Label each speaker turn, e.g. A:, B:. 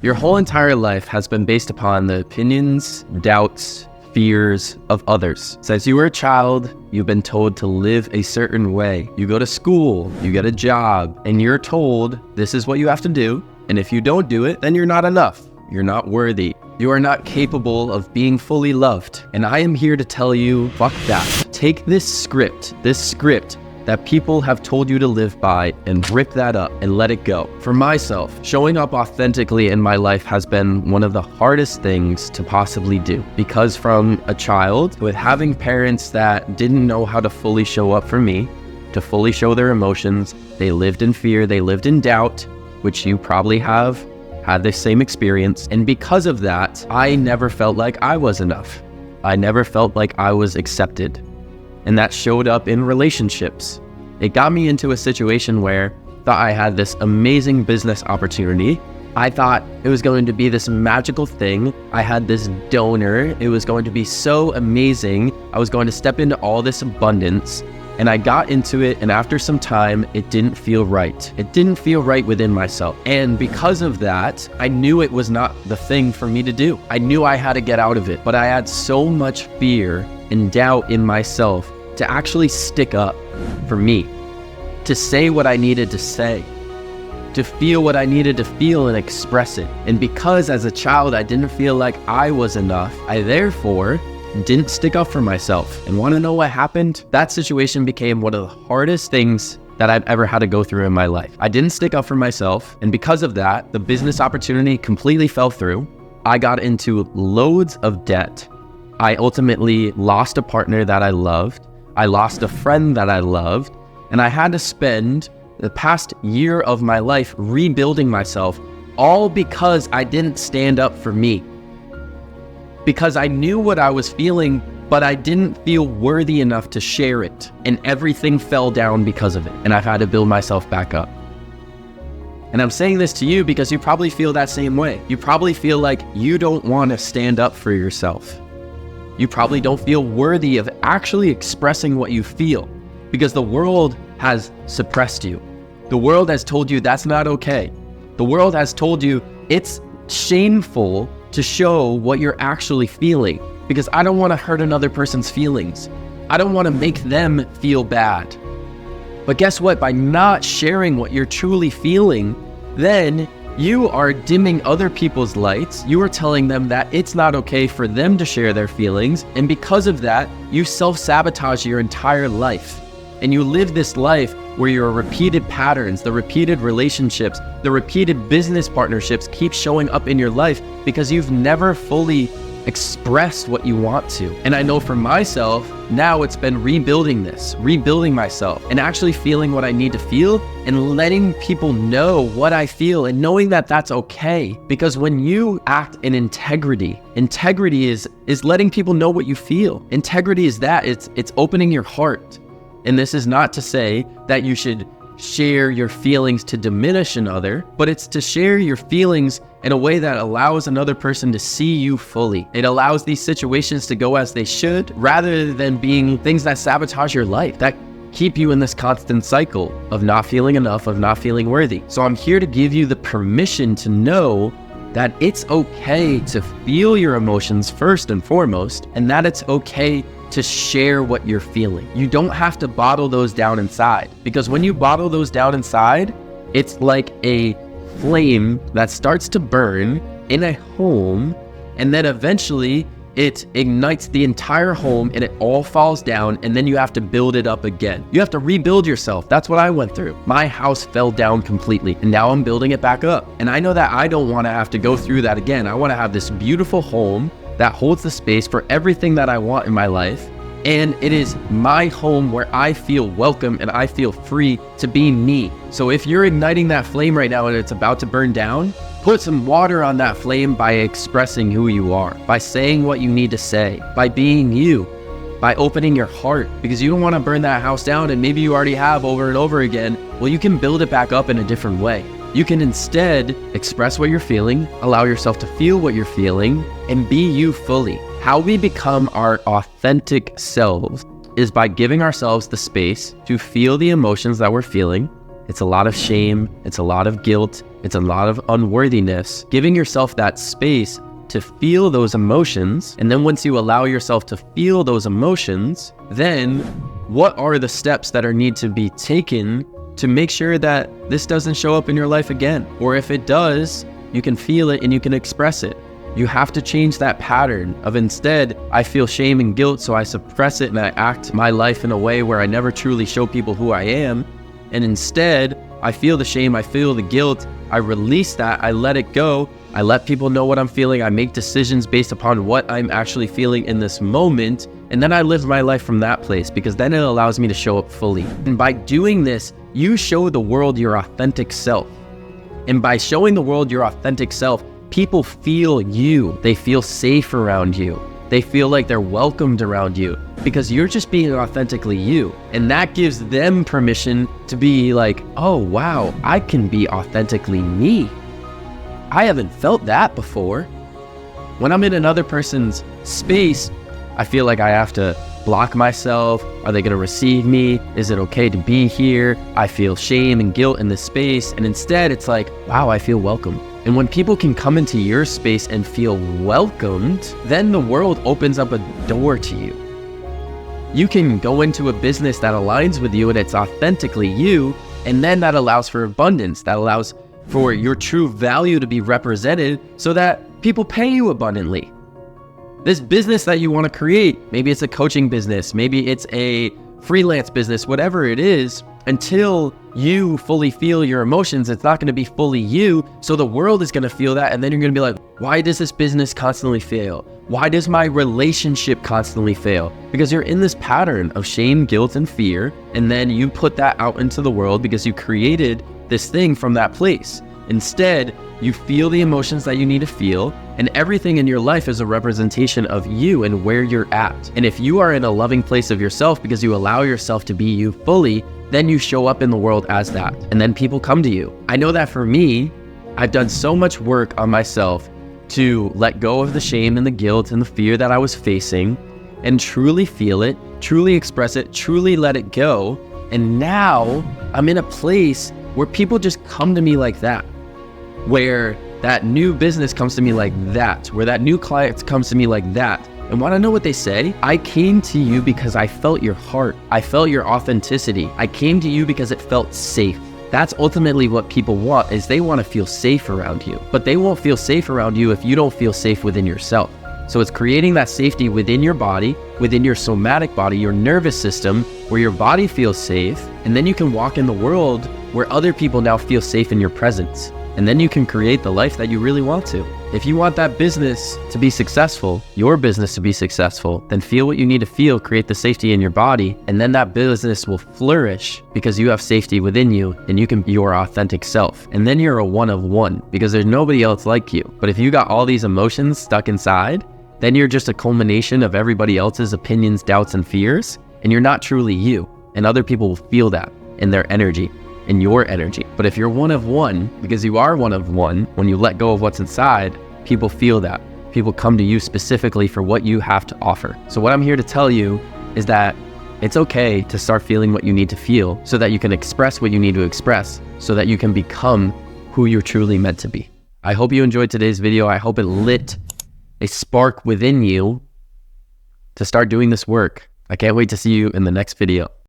A: Your whole entire life has been based upon the opinions, doubts, fears of others. Since you were a child, you've been told to live a certain way. You go to school, you get a job, and you're told this is what you have to do. And if you don't do it, then you're not enough. You're not worthy. You are not capable of being fully loved. And I am here to tell you, fuck that. Take this script that people have told you to live by and rip that up and let it go. For myself, showing up authentically in my life has been one of the hardest things to possibly do, because from a child with having parents that didn't know how to fully show up for me, to fully show their emotions, they lived in fear, they lived in doubt, which you probably have had the same experience. And because of that, I never felt like I was enough. I never felt like I was accepted. And that showed up in relationships. It got me into a situation where I thought I had this amazing business opportunity. I thought it was going to be this magical thing. I had this donor. It was going to be so amazing. I was going to step into all this abundance. And I got into it, and after some time, it didn't feel right. It didn't feel right within myself. And because of that, I knew it was not the thing for me to do. I knew I had to get out of it, but I had so much fear and doubt in myself to actually stick up for me, to say what I needed to say, to feel what I needed to feel and express it. And because as a child, I didn't feel like I was enough, I therefore didn't stick up for myself. And want to know what happened? That situation became one of the hardest things that I've ever had to go through in my life. I didn't stick up for myself, and because of that, the business opportunity completely fell through. I got into loads of debt. I ultimately lost a partner that I loved. I lost a friend that I loved, and I had to spend the past year of my life rebuilding myself, all because I didn't stand up for me. Because I knew what I was feeling, but I didn't feel worthy enough to share it, and everything fell down because of it, and I've had to build myself back up. And I'm saying this to you because you probably feel that same way. You probably feel like you don't want to stand up for yourself. You probably don't feel worthy of actually expressing what you feel because the world has suppressed you. The world has told you that's not okay. The world has told you it's shameful to show what you're actually feeling because I don't want to hurt another person's feelings. I don't want to make them feel bad. But guess what? By not sharing what you're truly feeling, then you are dimming other people's lights. You are telling them that it's not okay for them to share their feelings. And because of that, you self-sabotage your entire life. And you live this life where your repeated patterns, the repeated relationships, the repeated business partnerships keep showing up in your life because you've never fully expressed what you want to. And I know for myself, now it's been rebuilding myself and actually feeling what I need to feel and letting people know what I feel and knowing that that's okay. Because when you act in integrity is letting people know what you feel. Integrity is that, it's opening your heart. And this is not to say that you should share your feelings to diminish another, but it's to share your feelings in a way that allows another person to see you fully. It allows these situations to go as they should, rather than being things that sabotage your life, that keep you in this constant cycle of not feeling enough, of not feeling worthy. So I'm here to give you the permission to know that it's okay to feel your emotions first and foremost, and that it's okay to share what you're feeling. You don't have to bottle those down inside, because when you bottle those down inside, it's like a flame that starts to burn in a home, and then eventually it ignites the entire home and it all falls down, and then you have to build it up again. You have to rebuild yourself. That's what I went through. My house fell down completely, and now I'm building it back up. And I know that I don't want to have to go through that again. I want to have this beautiful home that holds the space for everything that I want in my life. And it is my home where I feel welcome and I feel free to be me. So if you're igniting that flame right now and it's about to burn down, put some water on that flame by expressing who you are, by saying what you need to say, by being you, by opening your heart, because you don't want to burn that house down, and maybe you already have over and over again. Well, you can build it back up in a different way. You can instead express what you're feeling, allow yourself to feel what you're feeling, and be you fully. How we become our authentic selves is by giving ourselves the space to feel the emotions that we're feeling It's a lot of shame. It's a lot of guilt. It's a lot of unworthiness. Giving yourself that space to feel those emotions. And then once you allow yourself to feel those emotions, then what are the steps that need to be taken to make sure that this doesn't show up in your life again? Or if it does, you can feel it and you can express it. You have to change that pattern of, instead, I feel shame and guilt, so I suppress it and I act my life in a way where I never truly show people who I am. And instead, I feel the shame, I feel the guilt, I release that, I let it go, I let people know what I'm feeling, I make decisions based upon what I'm actually feeling in this moment, and then I live my life from that place, because then it allows me to show up fully. And by doing this, you show the world your authentic self. And by showing the world your authentic self, people feel you. They feel safe around you. They feel like they're welcomed around you because you're just being authentically you. And that gives them permission to be like, oh, wow, I can be authentically me. I haven't felt that before. When I'm in another person's space, I feel like I have to block myself. Are they going to receive me? Is it okay to be here? I feel shame and guilt in this space. And instead, it's like, wow, I feel welcome. And when people can come into your space and feel welcomed, then the world opens up a door to you. You can go into a business that aligns with you and it's authentically you, and then that allows for abundance. That allows for your true value to be represented so that people pay you abundantly. This business that you want to create, maybe it's a coaching business, maybe it's a freelance business, whatever it is, until you fully feel your emotions, it's not going to be fully you. So the world is going to feel that. And then you're going to be like, why does this business constantly fail? Why does my relationship constantly fail? Because you're in this pattern of shame, guilt, and fear. And then you put that out into the world because you created this thing from that place. Instead, you feel the emotions that you need to feel, and everything in your life is a representation of you and where you're at. And if you are in a loving place of yourself because you allow yourself to be you fully, then you show up in the world as that, and then people come to you. I know that for me, I've done so much work on myself to let go of the shame and the guilt and the fear that I was facing and truly feel it, truly express it, truly let it go. And now I'm in a place where people just come to me like that, where that new business comes to me like that, where that new client comes to me like that. And want to know what they say? I came to you because I felt your heart. I felt your authenticity. I came to you because it felt safe. That's ultimately what people want, is they want to feel safe around you. But they won't feel safe around you if you don't feel safe within yourself. So it's creating that safety within your body, within your somatic body, your nervous system, where your body feels safe. And then you can walk in the world where other people now feel safe in your presence. And then you can create the life that you really want to. If you want that business to be successful, your business to be successful, then feel what you need to feel, create the safety in your body, and then that business will flourish because you have safety within you and you can be your authentic self. And then you're a one of one because there's nobody else like you. But if you got all these emotions stuck inside, then you're just a culmination of everybody else's opinions, doubts, and fears, and you're not truly you. And other people will feel that in their energy. In your energy. But if you're one of one, because you are one of one, when you let go of what's inside, people feel that. People come to you specifically for what you have to offer. So what I'm here to tell you is that it's okay to start feeling what you need to feel so that you can express what you need to express, so that you can become who you're truly meant to be. I hope you enjoyed today's video. I hope it lit a spark within you to start doing this work. I can't wait to see you in the next video.